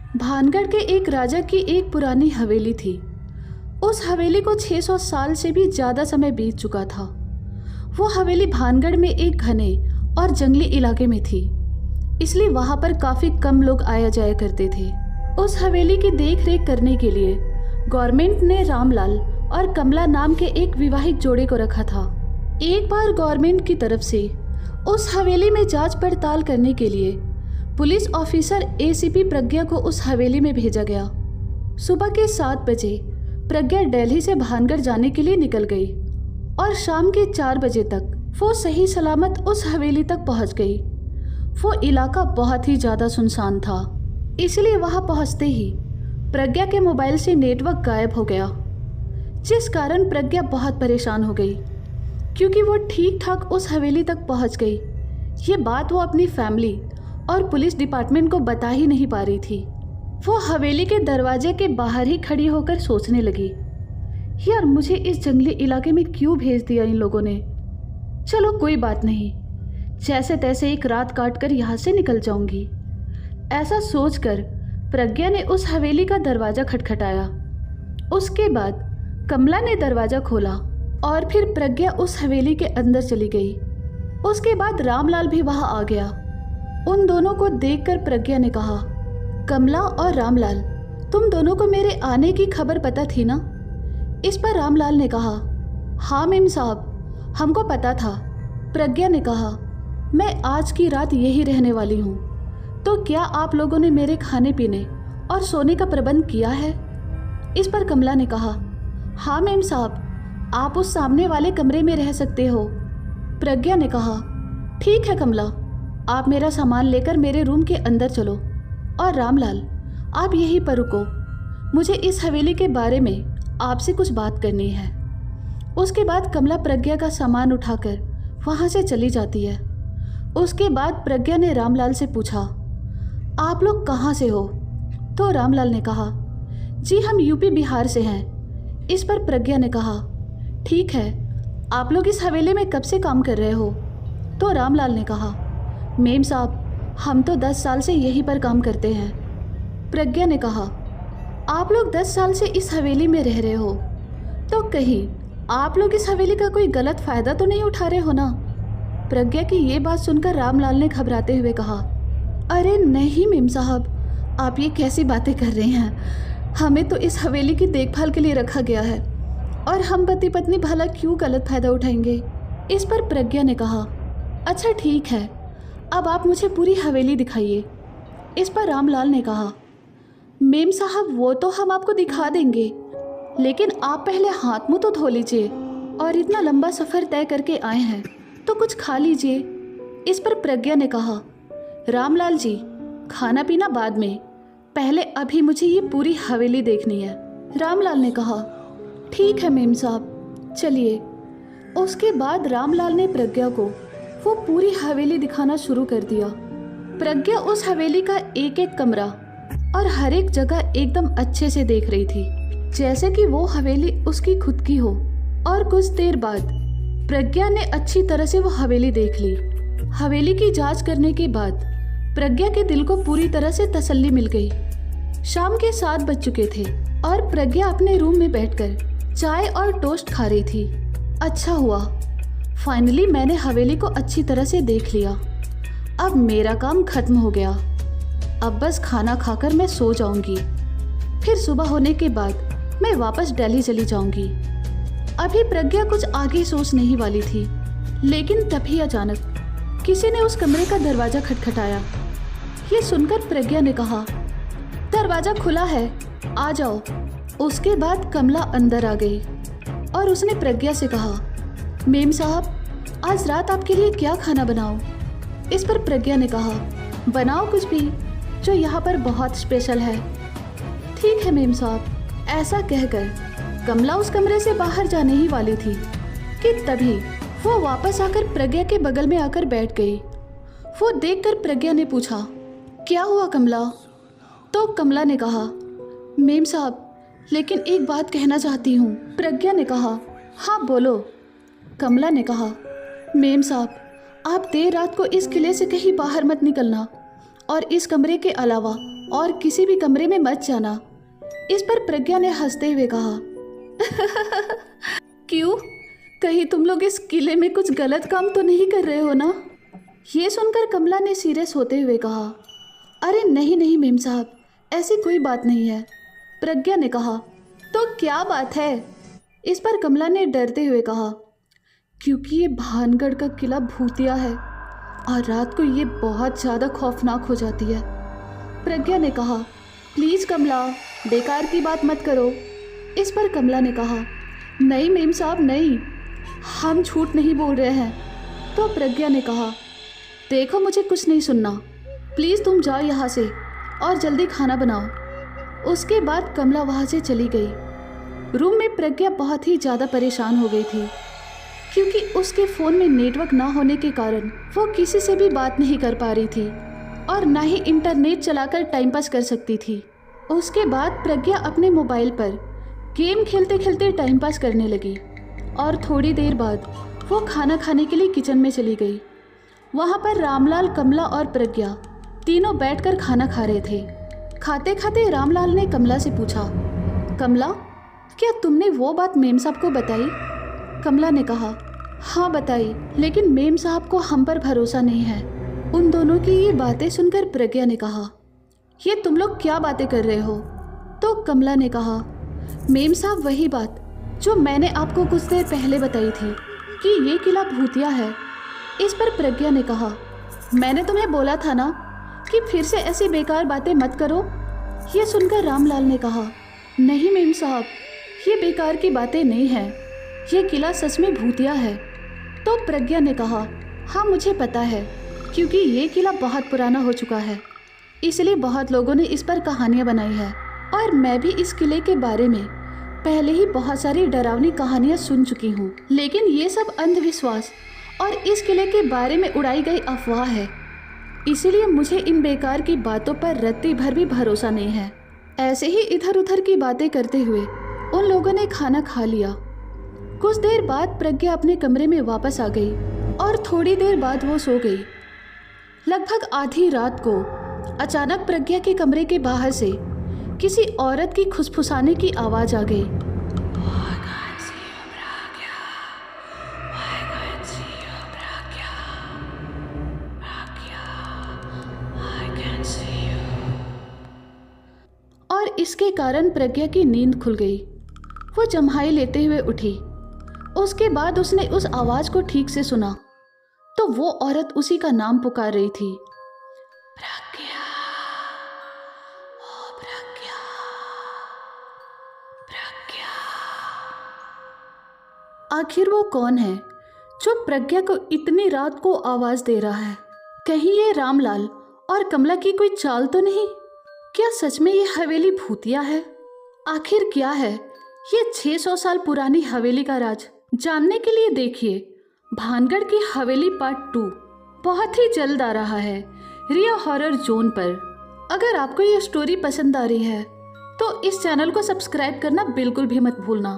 भानगढ़ के एक राजा की एक पुरानी हवेली थी। उस हवेली को 600 साल से भी ज़्यादा समय बीत चुका था। वो हवेली भानगढ़ में एक घने और जंगली इलाके में थी, इसलिए वहाँ पर काफ़ी कम लोग आया जाया करते थे। उस हवेली की देख रेख करने के लिए गवर्नमेंट ने रामलाल और कमला नाम के एक विवाहित जोड़े को रखा था। एक बार गवर्नमेंट की तरफ से उस हवेली में जांच पड़ताल करने के लिए पुलिस ऑफिसर एसीपी प्रज्ञा को उस हवेली में भेजा गया। सुबह के 7 बजे प्रज्ञा दिल्ली से भानगढ़ जाने के लिए निकल गई और शाम के 4 बजे तक वो सही सलामत उस हवेली तक पहुंच गई। वो इलाका बहुत ही ज़्यादा सुनसान था, इसलिए वहां पहुंचते ही प्रज्ञा के मोबाइल से नेटवर्क गायब हो गया, जिस कारण प्रज्ञा बहुत परेशान हो गई क्योंकि वो ठीक ठाक उस हवेली तक पहुंच गई। ये बात वो अपनी फैमिली और पुलिस डिपार्टमेंट को बता ही नहीं पा रही थी। वो हवेली के दरवाजे के बाहर ही खड़ी होकर सोचने लगी, यार मुझे इस जंगली इलाके में क्यों भेज दिया इन लोगों ने। चलो कोई बात नहीं, जैसे तैसे एक रात काट कर यहाँ से निकल जाऊंगी। ऐसा सोचकर प्रज्ञा ने उस हवेली का दरवाज़ा खटखटाया। उसके बाद कमला ने दरवाज़ा खोला और फिर प्रज्ञा उस हवेली के अंदर चली गई। उसके बाद रामलाल भी वहाँ आ गया। उन दोनों को देखकर प्रज्ञा ने कहा, कमला और रामलाल, तुम दोनों को मेरे आने की खबर पता थी ना? इस पर रामलाल ने कहा, हाँ मेम साहब, हमको पता था। प्रज्ञा ने कहा, मैं आज की रात यही रहने वाली हूँ, तो क्या आप लोगों ने मेरे खाने पीने और सोने का प्रबंध किया है? इस पर कमला ने कहा, हाँ मेम साहब, आप उस सामने वाले कमरे में रह सकते हो। प्रज्ञा ने कहा, ठीक है कमला, आप मेरा सामान लेकर मेरे रूम के अंदर चलो, और रामलाल आप यहीं पर रुको, मुझे इस हवेली के बारे में आपसे कुछ बात करनी है। उसके बाद कमला प्रज्ञा का सामान उठाकर वहाँ से चली जाती है। उसके बाद प्रज्ञा ने रामलाल से पूछा, आप लोग कहाँ से हो? तो रामलाल ने कहा, जी हम यूपी बिहार से हैं। इस पर प्रज्ञा ने कहा, ठीक है, आप लोग इस हवेली में कब से काम कर रहे हो? तो रामलाल ने कहा, मेम साहब हम तो 10 साल से यहीं पर काम करते हैं। प्रज्ञा ने कहा, आप लोग 10 साल से इस हवेली में रह रहे हो, तो कहीं आप लोग इस हवेली का कोई गलत फ़ायदा तो नहीं उठा रहे हो ना? प्रज्ञा की ये बात सुनकर रामलाल ने घबराते हुए कहा, अरे नहीं मेम साहब, आप ये कैसी बातें कर रहे हैं? हमें तो इस हवेली की देखभाल के लिए रखा गया है, और हम पति पत्नी भला क्यों गलत फ़ायदा उठाएंगे? इस पर प्रज्ञा ने कहा, अच्छा ठीक है, अब आप मुझे पूरी हवेली दिखाइए। इस पर रामलाल ने कहा, मेम साहब वो तो हम आपको दिखा देंगे, लेकिन आप पहले हाथ मुंह तो धो लीजिए, और इतना लंबा सफ़र तय करके आए हैं तो कुछ खा लीजिए। इस पर प्रज्ञा ने कहा, रामलाल जी खाना पीना बाद में, पहले अभी मुझे ये पूरी हवेली देखनी है। रामलाल ने कहा, ठीक है मेम साहब, चलिए। उसके बाद रामलाल ने प्रज्ञा को वो पूरी हवेली दिखाना शुरू कर दिया। प्रज्ञा उस हवेली का एक एक कमरा और हर एक जगह एकदम अच्छे से देख रही थी, जैसे कि वो हवेली उसकी खुद की हो। और कुछ देर बाद प्रज्ञा ने अच्छी तरह से वो हवेली देख ली। हवेली की जांच करने के बाद प्रज्ञा के दिल को पूरी तरह से तसल्ली मिल गई। शाम के 7 बज चुके थे और प्रज्ञा अपने रूम में बैठकर चाय और टोस्ट खा रही थी। अच्छा हुआ, फाइनली मैंने हवेली को अच्छी तरह से देख लिया। अब मेरा काम खत्म हो गया। अब बस खाना खाकर मैं सो जाऊंगी, फिर सुबह होने के बाद मैं वापस दिल्ली चली जाऊंगी। अभी प्रज्ञा कुछ आगे सोच नहीं वाली थी, लेकिन तभी अचानक किसी ने उस कमरे का दरवाज़ा खटखटाया। ये सुनकर प्रज्ञा ने कहा, दरवाज़ा खुला है, आ जाओ। उसके बाद कमला अंदर आ गई और उसने प्रज्ञा से कहा, मेम साहब आज रात आपके लिए क्या खाना बनाऊं? इस पर प्रज्ञा ने कहा, बनाओ कुछ भी जो यहाँ पर बहुत स्पेशल है। ठीक है मेम साहब। ऐसा कहकर कमला उस कमरे से बाहर जाने ही वाली थी कि तभी वो वापस आकर प्रज्ञा के बगल में आकर बैठ गई। वो देखकर प्रज्ञा ने पूछा, क्या हुआ कमला? तो कमला ने कहा, मेम साहब लेकिन एक बात कहना चाहती हूँ। प्रज्ञा ने कहा, हाँ बोलो। कमला ने कहा, मेम साहब आप देर रात को इस किले से कहीं बाहर मत निकलना, और इस कमरे के अलावा और किसी भी कमरे में मत जाना। इस पर प्रज्ञा ने हंसते हुए कहा। क्यों? कहीं तुम लोग इस किले में कुछ गलत काम तो नहीं कर रहे हो ना? ये सुनकर कमला ने सीरियस होते हुए कहा। अरे नहीं नहीं मेम साहब, ऐसी कोई बात नहीं है। प्रज्ञा ने कहा। तो क्या बात है? इस पर कमला ने डरते हुए कहा। क्योंकि ये भानगढ़ का किला भूतिया है और रात को ये बहुत ज़्यादा खौफनाक हो जाती है। प्रज्ञा ने कहा। प्लीज़ कमला, बेकार की बात मत करो। इस पर कमला ने कहा। नहीं मेम साहब नहीं, हम झूठ नहीं बोल रहे हैं। तो प्रज्ञा ने कहा। देखो मुझे कुछ नहीं सुनना, प्लीज़ तुम जाओ यहाँ से और जल्दी खाना बनाओ। उसके बाद कमला वहाँ से चली गई। रूम में प्रज्ञा बहुत ही ज़्यादा परेशान हो गई थी क्योंकि उसके फ़ोन में नेटवर्क ना होने के कारण वो किसी से भी बात नहीं कर पा रही थी और ना ही इंटरनेट चलाकर टाइम पास कर सकती थी। उसके बाद प्रज्ञा अपने मोबाइल पर गेम खेलते खेलते टाइम पास करने लगी और थोड़ी देर बाद वो खाना खाने के लिए किचन में चली गई। वहाँ पर रामलाल, कमला और प्रज्ञा तीनों बैठकर खाना खा रहे थे। खाते खाते रामलाल ने कमला से पूछा। कमला, क्या तुमने वो बात मेम साहब को बताई? कमला ने कहा। हाँ बताई, लेकिन मेम साहब को हम पर भरोसा नहीं है। उन दोनों की ये बातें सुनकर प्रज्ञा ने कहा। ये तुम लोग क्या बातें कर रहे हो? तो कमला ने कहा। मेम साहब वही बात जो मैंने आपको कुछ देर पहले बताई थी कि ये किला भूतिया है। इस पर प्रज्ञा ने कहा। मैंने तुम्हें बोला था ना कि फिर से ऐसी बेकार बातें मत करो। ये सुनकर रामलाल ने कहा। नहीं मेम साहब, ये बेकार की बातें नहीं हैं, ये किला सच में भूतिया है। तो प्रज्ञा ने कहा। हाँ मुझे पता है, क्योंकि ये किला बहुत पुराना हो चुका है, इसलिए बहुत लोगों ने इस पर कहानियाँ बनाई है और मैं भी इस किले के बारे में पहले ही बहुत सारी डरावनी कहानियाँ सुन चुकी हूँ। लेकिन ये सब अंधविश्वास और इस किले के बारे में उड़ाई गई अफवाह है, इसीलिए मुझे इन बेकार की बातों पर रत्ती भर भी भरोसा नहीं है। ऐसे ही इधर उधर की बातें करते हुए उन लोगों ने खाना खा लिया। कुछ देर बाद प्रज्ञा अपने कमरे में वापस आ गई और थोड़ी देर बाद वो सो गई। लगभग आधी रात को अचानक प्रज्ञा के कमरे के बाहर से किसी औरत की खुसफुसाने की आवाज़ आ गई। और इसके कारण प्रज्ञा की नींद खुल गई। वो जम्हाई लेते हुए उठी। उसके बाद उसने उस आवाज़ को ठीक से सुना तो वो औरत उसी का नाम पुकार रही थी। प्रज्ञा, ओ प्रज्ञा, प्रज्ञा। आखिर वो कौन है जो प्रज्ञा को इतनी रात को आवाज़ दे रहा है? कहीं ये रामलाल और कमला की कोई चाल तो नहीं? क्या सच में ये हवेली भूतिया है? आखिर क्या है ये 600 साल पुरानी हवेली का राज? जानने के लिए देखिए भानगढ़ की हवेली पार्ट 2 बहुत ही जल्द आ रहा है रिया हॉरर जोन पर। अगर आपको ये स्टोरी पसंद आ रही है तो इस चैनल को सब्सक्राइब करना बिल्कुल भी मत भूलना।